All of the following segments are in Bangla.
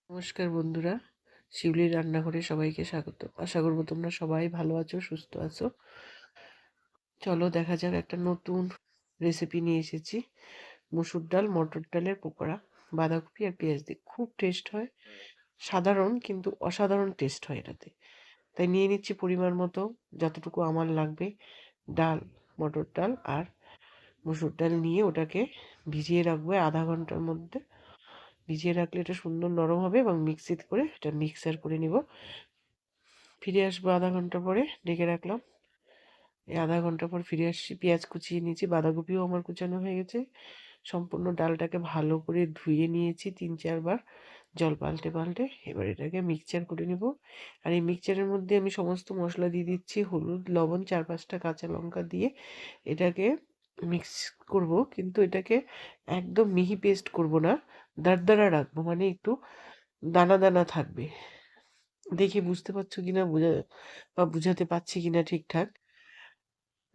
নমস্কার বন্ধুরা, শিউলির রান্নাঘরে সবাইকে স্বাগত। আশা করবো তোমরা সবাই ভালো আছো, সুস্থ আছো। চলো দেখা যাক, একটা নতুন রেসিপি নিয়ে এসেছি। মসুর ডাল, মটর ডালের পকোড়া, বাঁধাকপি আর পেঁয়াজ দিয়ে খুব টেস্ট হয়। সাধারণ কিন্তু অসাধারণ টেস্ট হয় এটাতে। তাই নিয়ে নিচ্ছি পরিমাণ মতো, যতটুকু আমার লাগবে। ডাল, মটর ডাল আর মসুর ডাল নিয়ে ওটাকে ভিজিয়ে রাখবো আধা ঘন্টার মধ্যে। ভিজিয়ে রাখলে এটা সুন্দর নরম হবে এবং মিক্সিতে করে এটা মিক্সার করে নিব। ফিরে আসবো আধা ঘন্টা পরে, ঢেকে রাখলাম। এই আধা ঘন্টা পর ফিরে আসছি, পেঁয়াজ কুচিয়ে নিয়েছি, বাঁধাকপিও আমার কুচানো হয়ে গেছে। সম্পূর্ণ ডালটাকে ভালো করে ধুয়ে নিয়েছি 3-4 বার, জল পাল্টে পাল্টে। এবার এটাকে মিক্সচার করে নিব। আর এই মিক্সচারের মধ্যে আমি সমস্ত মশলা দিয়ে দিচ্ছি, হলুদ, লবণ, 4-5টা কাঁচা লঙ্কা দিয়ে এটাকে মিক্স করব। কিন্তু এটাকে একদম মিহি পেস্ট করব না, দারদারা রাখবো, মানে একটু দানা দানা থাকবে। দেখি বুঝতে পারছো কিনা, বুঝাতে পারছি কিনা ঠিকঠাক।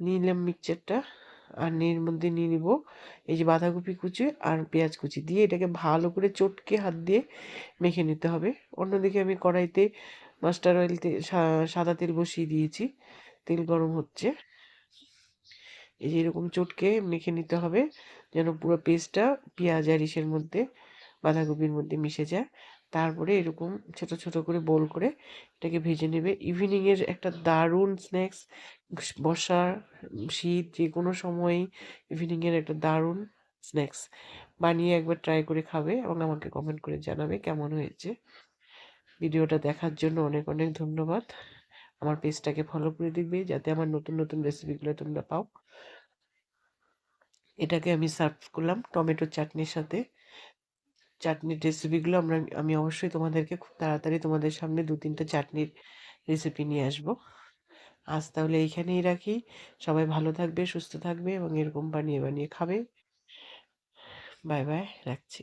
নিলাম মিক্সচারটা, আর এর মধ্যে নিয়ে নিব এই যে বাঁধাকপি কুচি আর পেঁয়াজ কুচি দিয়ে এটাকে ভালো করে চটকে হাত দিয়ে মেখে নিতে হবে। অন্যদিকে আমি কড়াইতে মাস্টার অয়েল, সাদা তেল বসিয়ে দিয়েছি, তেল গরম হচ্ছে। এই যে এরকম চটকে মেখে নিতে হবে, যেন পুরো পেস্টটা পেঁয়াজ আর ইসের মধ্যে, বাঁধাকপির মধ্যে মিশে যায়। তারপরে এরকম ছোট ছোট করে বোল করে এটাকে ভেজে নেবে। ইভিনিংয়ের একটা দারুণ স্ন্যাক্স, বর্ষা, শীত, যে কোনো সময়ই ইভিনিংয়ের একটা দারুণ স্ন্যাক্স। বানিয়ে একবার ট্রাই করে খাবে এবং আমাকে কমেন্ট করে জানাবে কেমন হয়েছে। ভিডিওটা দেখার জন্য অনেক অনেক ধন্যবাদ। আমার পেজটাকে ফলো করে দিবে যাতে আমার নতুন নতুন রেসিপিগুলো তোমরা পাও। এটাকে আমি সার্ভ করলাম টমেটো চাটনির সাথে। চাটনির রেসিপিগুলো আমি অবশ্যই তোমাদেরকে খুব তাড়াতাড়ি তোমাদের সামনে 2-3টা চাটনির রেসিপি নিয়ে আসবো। আজ তাহলে এইখানেই রাখি। সবাই ভালো থাকবে, সুস্থ থাকবে এবং এরকম বানিয়ে বানিয়ে খাবে। বাই বাই, রাখছি।